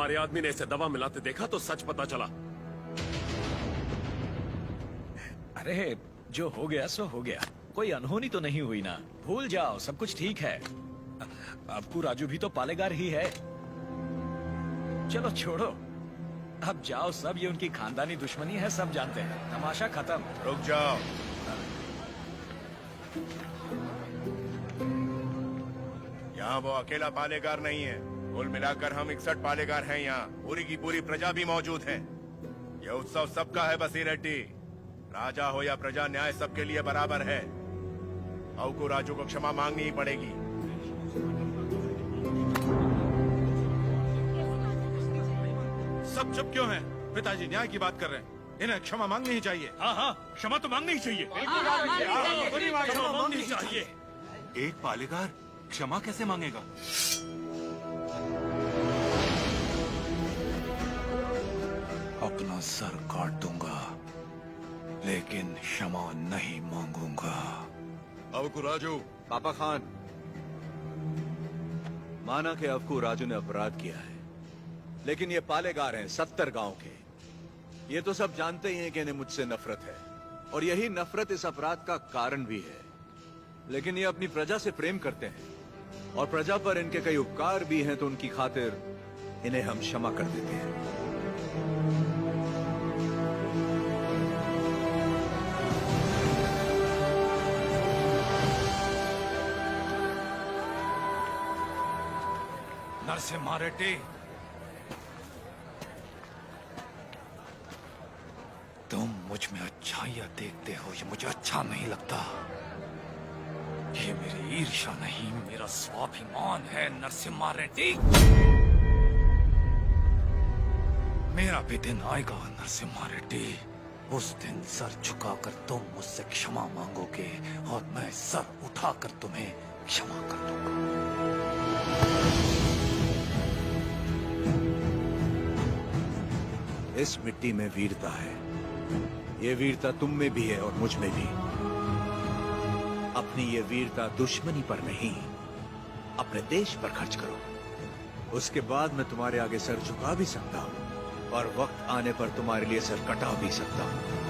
तुम्हारे आदमी ने इसे दवा मिलाते देखा तो सच पता चला। अरे जो हो गया सो हो गया, कोई अनहोनी तो नहीं हुई ना। भूल जाओ, सब कुछ ठीक है। अबकू राजू भी तो पालेगार ही है। चलो छोड़ो, अब जाओ सब, ये उनकी खानदानी दुश्मनी है, सब जानते हैं। तमाशा खत्म। रुक जाओ। यहाँ वो अकेला पालेगार नहीं है, कुल मिलाकर हम 61 पालेगार हैं यहाँ। पूरी की पूरी प्रजा भी मौजूद है। यह उत्सव सबका है बसीरेड्डी। राजा हो या प्रजा, न्याय सबके लिए बराबर है। अवकू राजू को क्षमा मांगनी ही पड़ेगी। सब चुप क्यों हैं? पिताजी न्याय की बात कर रहे हैं, इन्हें क्षमा मांगनी ही चाहिए। हाँ हाँ, क्षमा तो मांगनी ही चाहिए। क्षमा मांगनी ही चाहिए। एक पालेगार क्षमा कैसे मांगेगा? अपना सर काट दूंगा, लेकिन क्षमा नहीं मांगूंगा। अवकू राजू। पापा खान, माना कि अवकू राजू ने अपराध किया है, लेकिन ये पालेगार हैं 70 गांव के। ये तो सब जानते ही हैं कि इन्हें मुझसे नफरत है, और यही नफरत इस अपराध का कारण भी है। लेकिन ये अपनी प्रजा से प्रेम करते हैं, और प्रजा पर इनके कई उपकार भी हैं, तो उनकी खातिर इन्हें हम क्षमा कर देते हैं। नरसिम्हा रेड्डी, तुम मुझ में अच्छाइयां देखते हो, ये मुझे अच्छा नहीं लगता। ये मेरी ईर्ष्या नहीं, मेरा स्वाभिमान है नरसिम्हा रेड्डी। मेरा भी दिन आएगा नरसिम्हा रेड्डी। उस दिन सर झुकाकर तुम मुझसे क्षमा मांगोगे, और मैं सर उठाकर तुम्हें क्षमा कर दूंगा। इस मिट्टी में वीरता है। ये वीरता तुम में भी है और मुझ में भी। अपनी ये वीरता दुश्मनी पर नहीं, अपने देश पर खर्च करो। उसके बाद मैं तुम्हारे आगे सर झुका भी सकता हूं, और वक्त आने पर तुम्हारे लिए सर कटा भी सकता हूं।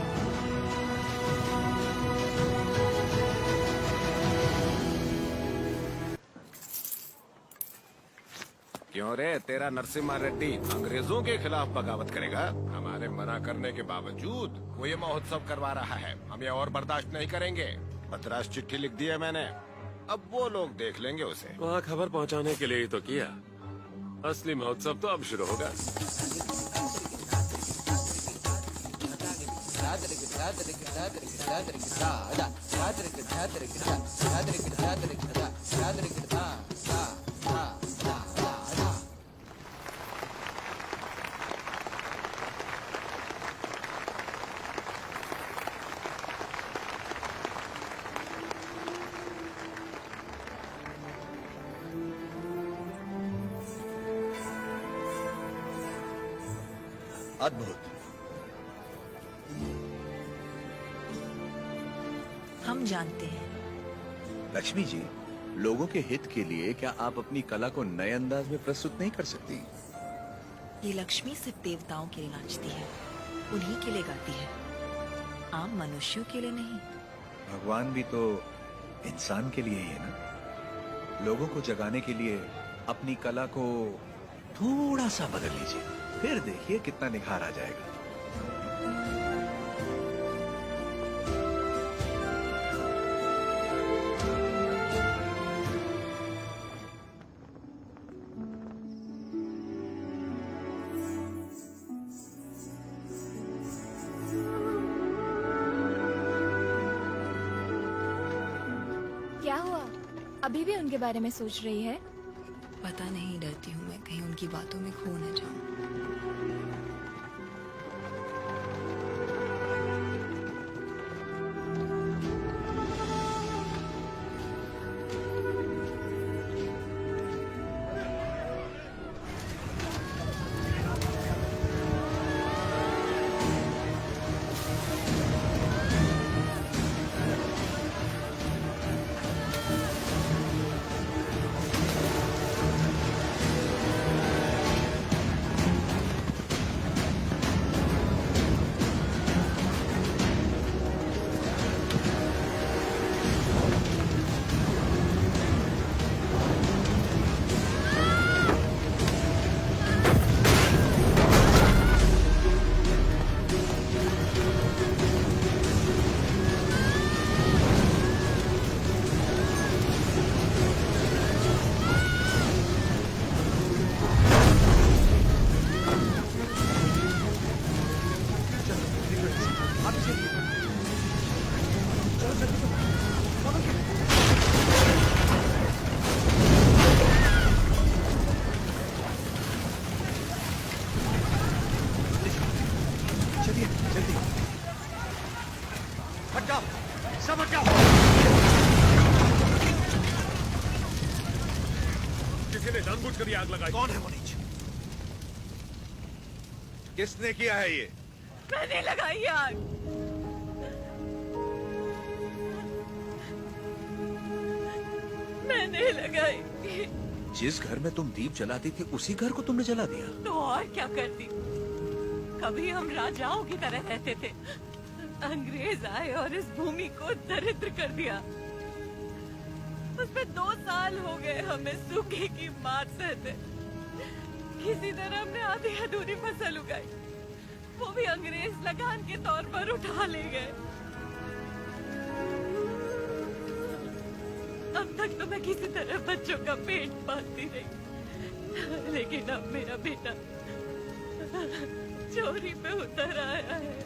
क्यों रे, तेरा नरसिम्हा रेड्डी अंग्रेजों के खिलाफ बगावत करेगा? हमारे मना करने के बावजूद वो ये महोत्सव करवा रहा है। हम ये और बर्दाश्त नहीं करेंगे। बदराश चिट्ठी लिख दी है मैंने, अब वो लोग देख लेंगे उसे। वहाँ खबर पहुँचाने के लिए ही तो किया। असली महोत्सव तो अब शुरू होगा। अद्भुत। हम जानते हैं। लक्ष्मी जी, लोगों के हित के लिए क्या आप अपनी कला को नए अंदाज में प्रस्तुत नहीं कर सकती? ये लक्ष्मी सिर्फ देवताओं के लिए नाचती है, उन्हीं के लिए गाती है, आम मनुष्यों के लिए नहीं। भगवान भी तो इंसान के लिए ही है ना। लोगों को जगाने के लिए अपनी कला को थोड़ा सा बदल लीजिए, फिर देखिए कितना निखार आ जाएगा। क्या हुआ? अभी भी उनके बारे में सोच रही है? पता नहीं, डरती हूँ मैं कहीं उनकी बातों में खो न जाऊं। समझ जाओ। किसी ने जानबूझकर ये आग लगाई। कौन है वो नीच? किसने किया है ये? मैंने लगाई आग। मैंने लगाई। जिस घर में तुम दीप जलाती थी उसी घर को तुमने जला दिया। तो और क्या करती? कभी हम राजाओं की तरह रहते थे, अंग्रेज आए और इस भूमि को दरिद्र कर दिया। उसमें 2 साल हो गए हमें सूखे की मार सहते। किसी तरह हमने आधी अधूरी फसल उगाई, वो भी अंग्रेज लगान के तौर पर उठा ले गए। अब तक तो मैं किसी तरह बच्चों का पेट पालती रही, लेकिन अब मेरा बेटा चोरी पे उतर आया है।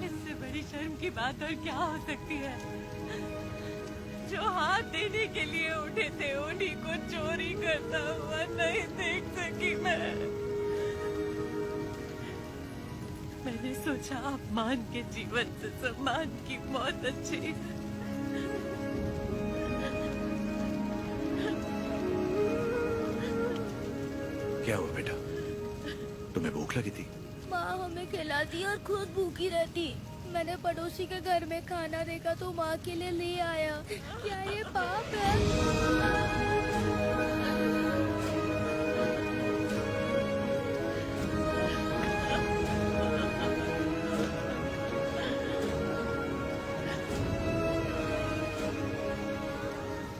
इससे बड़ी शर्म की बात और क्या हो सकती है? जो हाथ देने के लिए उठे थे उन्हीं को चोरी करता हुआ नहीं देख सकी मैं। मैंने सोचा अपमान के जीवन से सम्मान की मौत अच्छी। क्या हुआ बेटा? तुम्हें भूख लगी थी? माँ हमें खिलाती और खुद भूखी रहती। मैंने पड़ोसी के घर में खाना देखा तो माँ के लिए ले आया। क्या ये पाप है?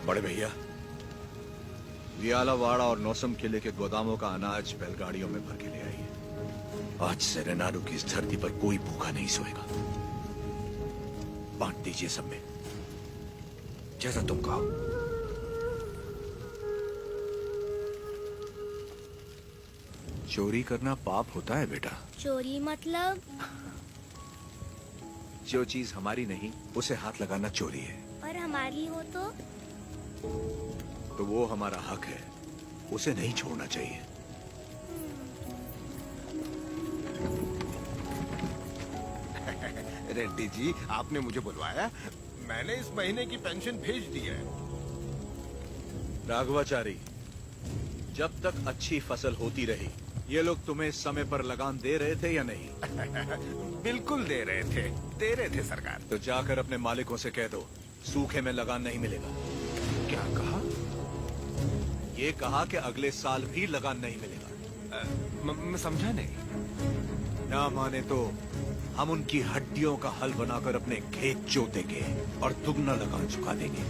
बड़े भैया, वियालावाड़ा और नौसम किले के गोदामों का अनाज बैलगाड़ियों में भर के ले आइए। आज से रेनाडू की इस धरती पर कोई भूखा नहीं सोएगा। बांट दीजिए सब में, जैसा तुम कहो। चोरी करना पाप होता है बेटा। चोरी मतलब? जो चीज हमारी नहीं उसे हाथ लगाना चोरी है। और हमारी हो तो वो हमारा हक है, उसे नहीं छोड़ना चाहिए। रेड्डी जी, आपने मुझे बुलवाया? मैंने इस महीने की पेंशन भेज दी है। राघवाचारी, जब तक अच्छी फसल होती रही, ये लोग तुम्हें समय पर लगान दे रहे थे या नहीं? बिल्कुल दे रहे थे सरकार। तो जाकर अपने मालिकों से कह दो, सूखे में लगान नहीं मिलेगा। क्या कहा? ये कहा कि अगले साल भी लगान नहीं मिलेगा। मैं समझा नहीं। ना माने तो हम उनकी हड्डियों का हल बनाकर अपने खेत जोतेंगे और दुगना लगान चुका देंगे।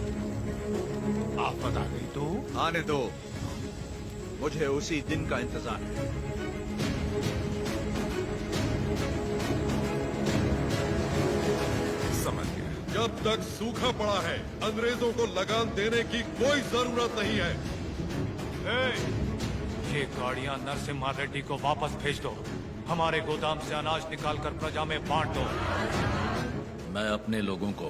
आप बता दें तो? आने दो, मुझे उसी दिन का इंतजार है। समझ गया। जब तक सूखा पड़ा है अंग्रेजों को लगान देने की कोई जरूरत नहीं है। ये गाड़ियां नरसिम्हा रेड्डी को वापस भेज दो। हमारे गोदाम से अनाज निकालकर प्रजा में बांट दो। मैं अपने लोगों को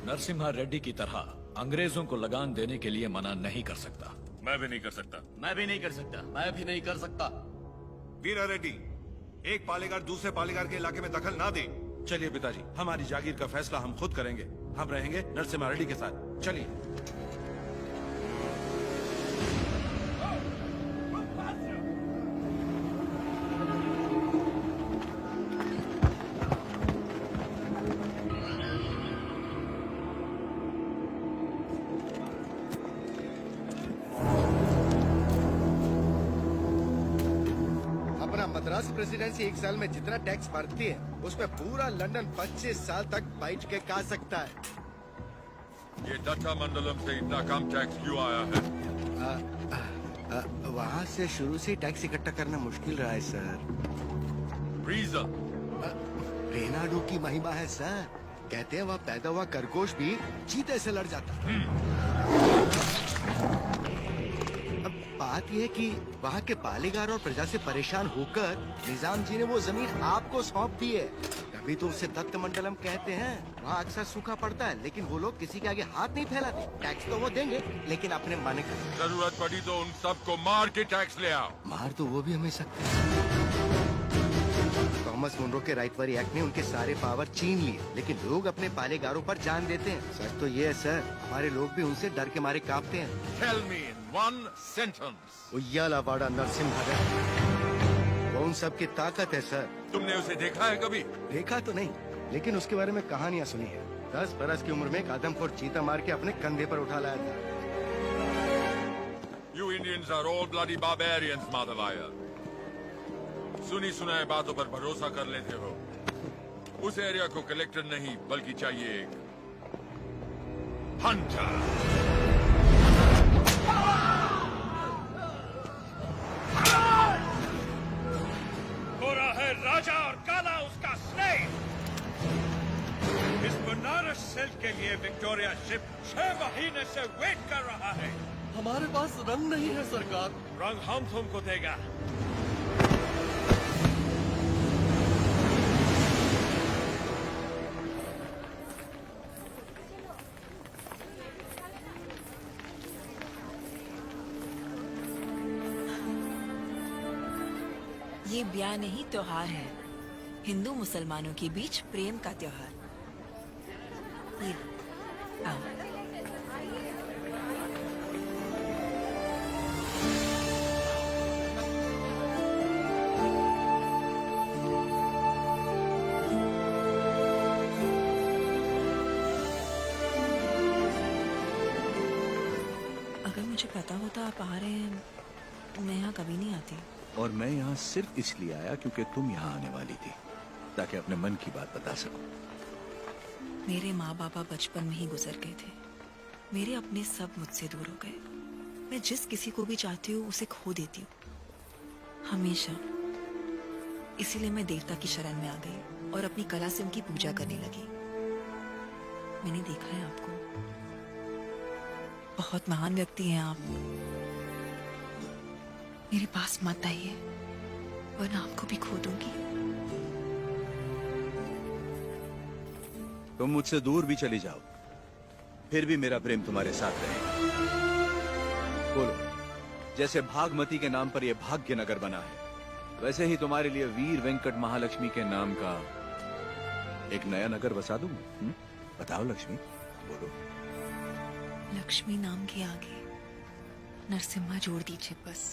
नरसिम्हा रेड्डी की तरह अंग्रेजों को लगान देने के लिए मना नहीं कर सकता। मैं भी नहीं कर सकता। मैं भी नहीं कर सकता। मैं भी नहीं कर सकता। वीरा रेड्डी, एक पालेगार दूसरे पालेगार के इलाके में दखल ना दे। चलिए पिताजी, हमारी जागीर का फैसला हम खुद करेंगे। हम रहेंगे नरसिम्हा रेड्डी के साथ। चलिए। अपना मद्रास प्रेसिडेंसी एक साल में जितना टैक्स भरती है उसमें पूरा लंदन 25 साल तक बैठ के खा सकता है। ये दत्ता मंडलम से इतना कम टैक्स क्यों आया है? वहाँ से शुरू से टैक्स इकट्ठा करना मुश्किल रहा है सर। रीजन? रेनाडू की महिमा है सर। कहते हैं वह पैदा हुआ खरगोश भी चीते से लड़ जाता। अब बात यह है कि वहाँ के पालेगार और प्रजा से परेशान होकर निजाम जी ने वो जमीन आपको सौंप दी है। तभी तो उसे दत्त मंडलम कहते हैं। वहाँ अक्सर सूखा पड़ता है लेकिन वो लोग किसी के आगे हाथ नहीं फैलाते। टैक्स तो वो देंगे लेकिन अपने मन का। जरूरत पड़ी तो उन सबको मार के टैक्स ले आओ। मार तो वो भी हमें सकते हैं। थॉमस मुनरो के राइटवरी एक्ट ने उनके सारे पावर छीन लिए, लेकिन लोग अपने पालेगारों पर जान देते हैं। सच तो ये है सर, हमारे लोग भी उनसे डर के मारे कांपते हैं। Tell me in one sentence. Uyyalawada Narasimha वो उन सब की ताकत है सर। तुमने उसे देखा है कभी? देखा तो नहीं, लेकिन उसके बारे में कहानियां सुनी है। 10 बरस की उम्र में एक आदमखोर चीता मार के अपने कंधे पर उठा लाया था। You Indians are all bloody barbarians, Madhavaya. सुनी सुनाए बातों पर भरोसा कर लेते हो। उस एरिया को कलेक्टर नहीं बल्कि चाहिए एक हंटर। गोरा है राजा और काला उसका स्लेव। इस बनारस सिल्क के लिए विक्टोरिया शिप 6 महीने से वेट कर रहा है। हमारे पास रंग नहीं है सरकार। रंग हम तुमको देगा। ये ब्याह नहीं त्योहार है, हिंदू मुसलमानों के बीच प्रेम का त्योहार। ये आओ। अगर मुझे पता होता आप आ रहे हैं, मैं यहाँ कभी नहीं आती। और मैं यहाँ सिर्फ इसलिए आया क्योंकि तुम यहाँ आने वाली थी, ताकि अपने मन की बात बता सकूं। मेरे माँ बाबा बचपन में ही गुजर गए थे। मेरे अपने सब मुझसे दूर हो गए। मैं जिस किसी को भी चाहती हूँ उसे खो देती हूँ, हमेशा। इसीलिए मैं देवता की शरण में आ गई और अपनी कला से उनकी पूजा करने लगी। मैंने देखा है आपको, बहुत महान व्यक्ति हैं आप। मेरे पास मत आइए, वरना आपको भी खो दूंगी। तुम मुझसे दूर भी चली जाओ, फिर भी मेरा प्रेम तुम्हारे साथ रहेगा। बोलो, जैसे भागमती के नाम पर यह भाग्य नगर बना है, वैसे ही तुम्हारे लिए वीर वेंकट महालक्ष्मी के नाम का एक नया नगर बसा दूं। बताओ लक्ष्मी, बोलो। लक्ष्मी नाम के आगे नरसिम्हा जोड़ दीजिए बस।